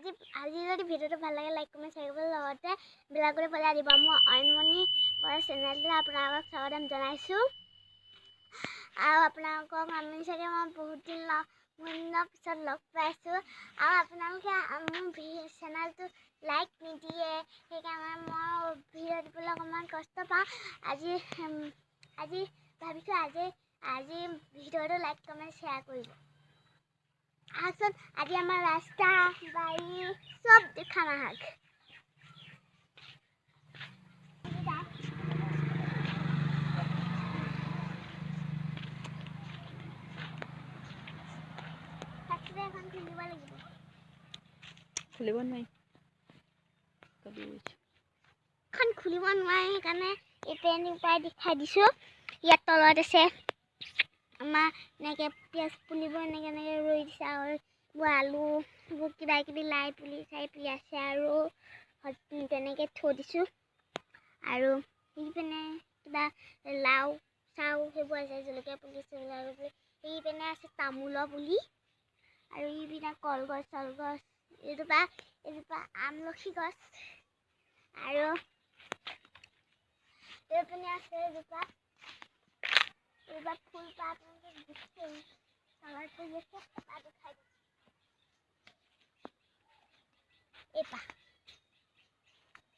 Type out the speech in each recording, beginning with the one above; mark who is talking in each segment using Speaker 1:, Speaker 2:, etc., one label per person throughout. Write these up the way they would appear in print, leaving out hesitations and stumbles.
Speaker 1: আজি যদি ভিডিঅ'টো ভাল লাগে লাইক কমেণ্ট শ্বেয়াৰ কৰিব লগতে বেল আইকনটো বজাই দিব মই অইনমণি বৰা চেনেলটো আপোনালোকক স্বাগতম জনাইছোঁ আৰু আপোনালোকক আমি চাগে মই বহুত দিনৰ পিছত লগ পাইছোঁ আৰু আপোনালোকে মোৰ চেনেলটো লাইক নিদিয়ে সেইকাৰণে মই ভিডিঅ' দিবলৈ অকণমান কষ্ট পাওঁ আজি ভাবিছোঁ আজি ভিডিঅ'টো লাইক কমেণ্ট শ্বেয়াৰ কৰিব আহকচোন আজি আমাৰ ৰাস্তা বাৰী চব দেখাম আহক
Speaker 2: খুলিব নোৱাৰি
Speaker 1: খুলিব নোৱাৰি সেইকাৰণে এতিয়া উপায় দেখাই দিছোঁ ইয়াত তলত আছে আমাৰ এনেকৈ পিঁয়াজ পুলিবোৰ এনেকৈ ৰুই দিছে আৰু আলু কিবা কিবি লাই পুলি আছে আৰু তেনেকৈ থৈ দিছোঁ আৰু সেইপিনে কিবা লাও চাউ সেইবোৰ আছে জলকীয়া পুলি চলকীয়া পুলি সেইপিনে আছে তামোলৰ পুলি আৰু এইপিনে কলগছ চলগছ এজোপা আমলখি গছ আৰু এইপিনে আছে এজোপা ফুলপাহ চাঙৰ ফুল আছে তাতো খাই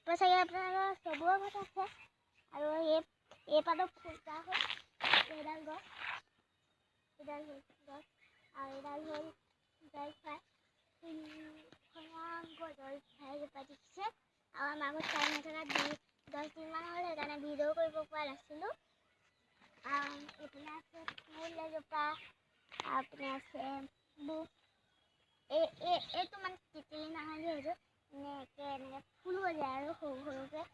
Speaker 1: চাগে আপোনালোকৰ চবৰে ঘৰত আছে আৰু এইপাতো ফুলপাহ হ'ল এইডাল গছ আৰু এইডাল হ'ল জলফাই জলফাই এজোপা দেখিছে আৰু আমাৰ ঘৰত চাই নথকা 10 দিনমান হ'ল সেইকাৰণে ভিডিঅ' কৰিব পৰা নাছিলোঁ এইপিনে আছে ফুল এজোপা আপুনি আছে এইটো মানে তিতিলি নহয় যে এইটো এনেকৈ ফুল গজে আৰু সৰু সৰুকৈ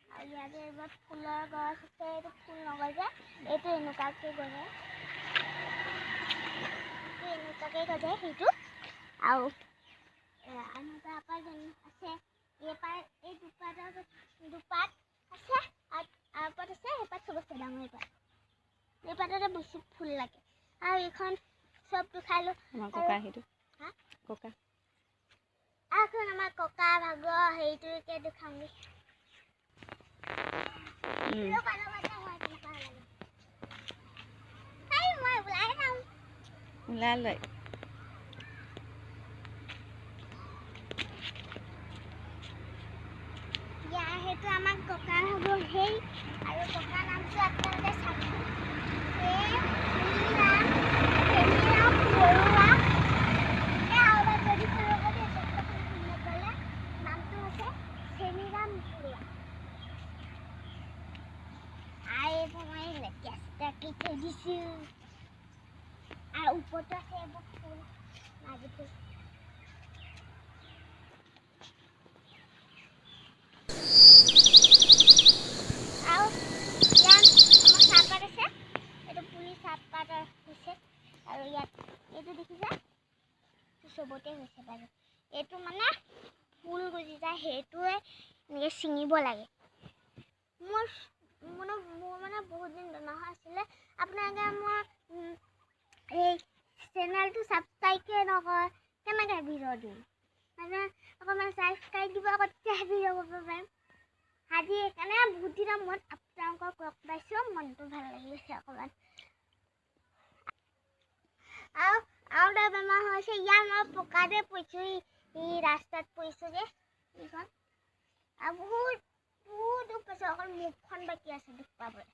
Speaker 1: আৰু ইয়াতে এইবাৰ ফুলৰ গছ আছে এইটো ফুল নগজে এইটো এনেকুৱাকৈ গজে সেইটো আৰু এনেকুৱা আছে এই দুপাত আছে আৰু পাত আছে সেইপাত চবতছে ডাঙৰ এই পাততে বেছি ফুল লাগে আৰু এইখন চবটো খাই লো ককা এখন আমাৰ ককা ভাগৰ হেৰিটোকে দেখাওঁগৈ
Speaker 2: ওলাই লয়
Speaker 1: সেইটো আমাৰ ককা ভাগৰ সেই আৰু ককাৰ নামটো আপোনালোকে চাব আৰু ওপৰতো আছে এইবোৰ ফুল নাৰ্জী ফুল আৰু ইয়াত আমাৰ চাহপাত আছে এইটো পুলি চাহপাত হৈছে আৰু ইয়াত এইটো দেখিছে চবতে হৈছে বাৰু এইটো মানে ফুল গুজি যায় সেইটোৱে এনেকৈ ছিঙিব লাগে মোৰ মানে বহুত দিন বেমাৰ হৈ আছিলে আপোনালোকে মোৰ এই চেনেলটো ছাবস্ক্ৰাইবকে নকৰে কেনেকৈ ভিডিঅ' দিম মানে অকণমান ছাবস্ক্ৰাইব দিব আকৌ তেতিয়াহে ভিডিঅ' কৰিব পাৰিম আজি সেইকাৰণে বহুত দিনৰ মূৰত আপোনালোকক লগ পাইছোঁ মনটো ভাল লাগিছে অকণমান আৰু এটা বেমাৰ হৈছে ইয়াত মই পকাতে পৰিছোঁ এই ৰাস্তাত পৰিছোঁ যে এইখন আৰু বহুত দুখ পাইছোঁ অকল মুখখন বাকী আছে দুখ পাবলৈ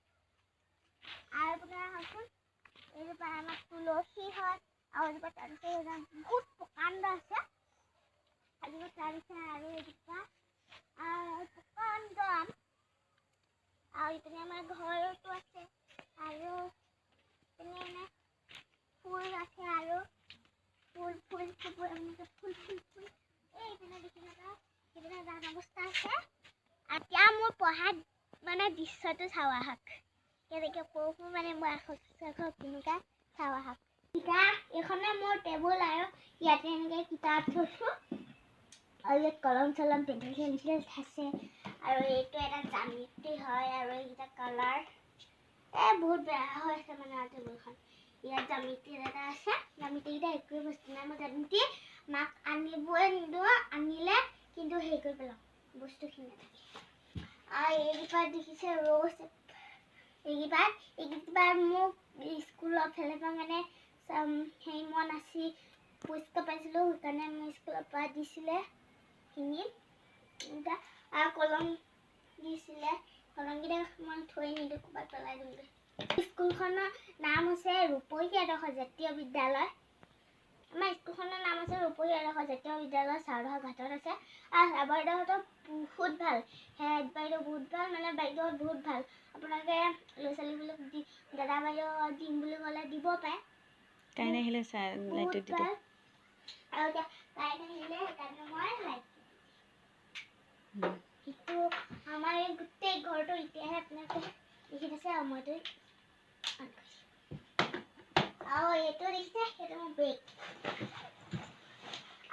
Speaker 1: আৰু আপোনাৰ হওকচোন এইজোপা আমাৰ তুলসী হয় আৰু এজোপা তাৰপিছত বহুত প্ৰকাণ্ড আছে এজোপা তাৰপিছত আৰু এজোপা প্ৰকাণ্ড আম আৰু ইপিনে আমাৰ ঘৰতো আছে আৰু ইপিনে এনে ফুল আছে আৰু ফুল এইপিনে দেখিলে সেইপিনে ডাঙৰ অৱস্থা আছে আৰু এতিয়া মোৰ পঢ়াত মানে দৃশ্যটো চাওঁ আহক কেনেকৈ পঢ়োঁ মানে মই কেনেকুৱা চাওঁ আহক কিতাপ এইখনে মোৰ টেবুল আৰু ইয়াতে এনেকৈ কিতাপ থৈছোঁ আৰু ইয়াত কলম চলম পেঞ্চিল আছে আৰু এইটো এটা জ্যামিতি হয় আৰু এইকেইটা কালাৰ বহুত বেয়া হৈ আছে মানে টেবুলখন ইয়াত জ্যামিতি এটা আছে জ্যামিতিকেইটা একোৱে বস্তু নাই মই জ্যামিতি মাক আনিবই নিদিওঁ হেৰি কৰি পেলাওঁ বস্তুখিনি নাথাকে আৰু এইকেইটা দেখিছে ৰ'জ এইকেইটা মোক স্কুলৰ ফালৰ পৰা মানে হেৰি মন আছে পুৰস্কাৰ পাইছিলোঁ সেইকাৰণে মোৰ স্কুলৰ পৰা দিছিলে কিনি আৰু কলম দিছিলে কলমকেইটা মই থৈ নিদিওঁ ক'ৰবাত পেলাই দিওঁগৈ স্কুলখনৰ নাম হৈছে ৰূপহী আদৰ্শ জাতীয় বিদ্যালয় আমাৰ স্কুলখনৰ নাম আছে ৰূপহী আদৰ্শ জাতীয় বিদ্যালয় চাউদাহ ঘাটত আছে আৰু বাইদেউহঁতৰ বহুত ভাল হেড বাইদেউ বহুত ভাল মানে বাইদেউহঁত বহুত ভাল আপোনালোকে ল'ৰা ছোৱালীবিলাক দাদা বাইদেউ দিম বুলি ক'লে দিব পাৰে
Speaker 2: কাইলৈ আহিলে লাইটটো দি দিওঁ
Speaker 1: আৰু এতিয়া লাইট আহিলে সেইকাৰণে মই লাইট কিন্তু আমাৰ এই গোটেই ঘৰটো এতিয়াহে আপোনালোকে দেখি আছে আৰু মইতো আৰু এইটো দেখিছে সেইটো মোৰ বেগ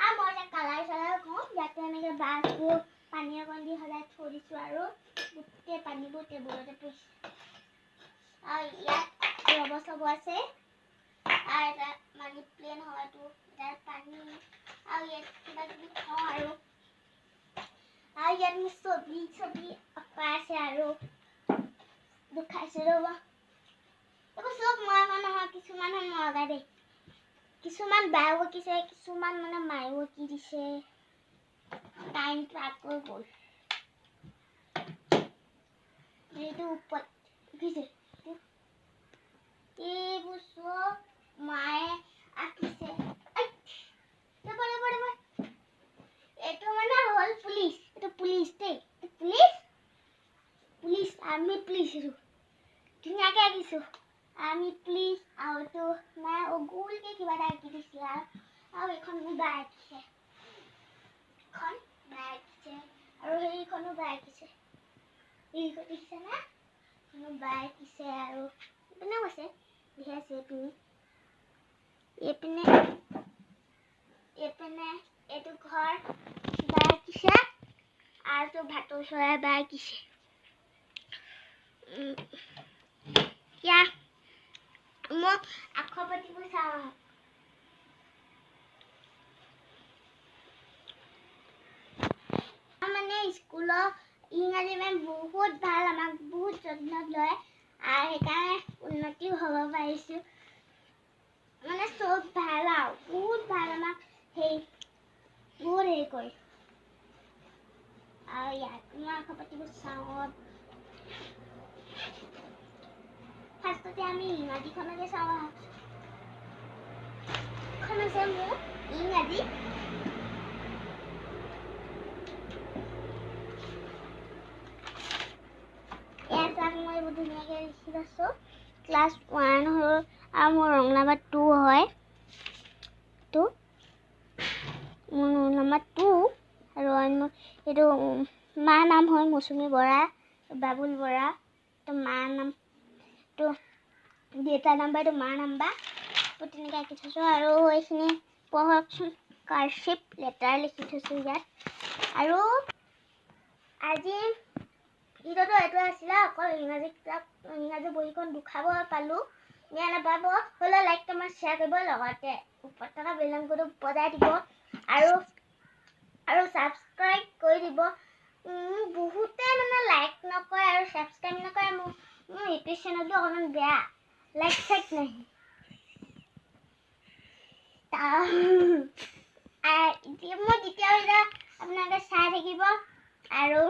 Speaker 1: আৰু মই এতিয়া কালাৰ চালাৰ কওঁ ইয়াতে এনেকৈ বাছবোৰ পানী অকণ দি সদায় থৈ দিছোঁ আৰু গোটেই পানীবোৰ টেবুলতে পৰিছে আৰু ইয়াত ৰবৰ চব আছে আৰু এটা মানি প্লেন হয়তো ইয়াত পানী আৰু ইয়াত কিবা কিবি থওঁ আৰু ইয়াত মোৰ ছবি অঁকা আছে আৰু দেখাইছোঁ ৰ'ব এইবোৰ চব মই নহয় কিছুমান মই অঁকা দেই কিছুমান বায়েও আঁকিছে কিছুমান মানে মায়েও আঁকি দিছে টাইমটো আকৌ গ'ল এইটো ওপৰত দেখিছে এইবোৰ চব মায়ে আঁকিছে এইটো মানে হ'ল পুলিচ এইটো পুলিচ দেই পুলিচ আৰ্মি পুলিচ এইটো ধুনীয়াকৈ আঁকিছোঁ আৰ্মি পুলিচ আৰু এইটো নাই গোলকৈ কিবা এটা আঁকি দিছিলে আৰু এইখন মোৰ বাই আঁকিছে আৰু সেইখনো বাই আঁকিছে এইখন দেখিছেনে এইখনো বাই আঁকিছে আৰু এইপিনেও আছে ধেৰ আছে এইপিনে এইটো ঘৰ বাই আঁকিছে আৰু এইটো ভাটৌ চৰাই বাই আঁকিছে এতিয়া মই আখৰ পাতিবোৰ চাওঁ মানে স্কুলৰ ইংৰাজী মেম বহুত ভাল আমাক বহুত যত্ন লয় আৰু সেইকাৰণে উন্নতিও হ'ব পাৰিছোঁ মানে চব ভাল আৰু বহুত ভাল আমাক বহুত হেৰি কৰে আৰু ইয়াত মই আখৰ পাতিবোৰ চাওঁ ফাৰ্ষ্টতে আমি ইংৰাজীখনকে চাওঁ এখন আছে মোৰ ইংৰাজী মই এইবোৰ ধুনীয়াকৈ লিখি আছোঁ ক্লাছ 1 হ'ল আৰু মোৰ ৰোল নম্বৰ 2 হয় মোৰ ৰোল নম্বৰ 2 আৰু এইটো মাৰ নাম হয় মৌচুমী বৰা বাবুল বৰা তো মাৰ নামটো দেউতাৰ নাম্বাৰ এইটো মাৰ নাম্বাৰ তেনেকৈ আঁকি থৈছোঁ আৰু এইখিনি পঢ়কচোন কাৰ্চিভ লেটাৰ লিখি থৈছোঁ ইয়াত আৰু আজি ভিডিঅ'টো এইটো আছিলে অকল ইংৰাজী বহীখন দুখাব পালোঁ বেয়া নাপাব হ'লেও লাইক কমেণ্ট শ্বেয়াৰ কৰিব লগতে ওপৰত থকা বেল আইকনটো বজাই দিব আৰু ছাবস্ক্ৰাইব কৰি দিব বহুতে মানে লাইক নকৰে আৰু ছাবস্ক্ৰাইব নকৰে মোৰ ইউটিউব চেনেলটো অকণমান বেয়া লাইক চাইক নাহে মই দ্বিতীয় ভিডিঅ' আপোনালোকে চাই থাকিব আৰু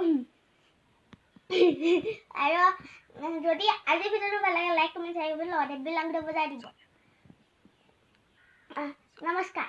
Speaker 1: যদি আজিৰ ভিডিঅ'টো ভাল লাগে লাইক কমেণ্ট শ্বেয়াৰ কৰিব লগতে বেল আইকনটো বজাই দিব নমস্কাৰ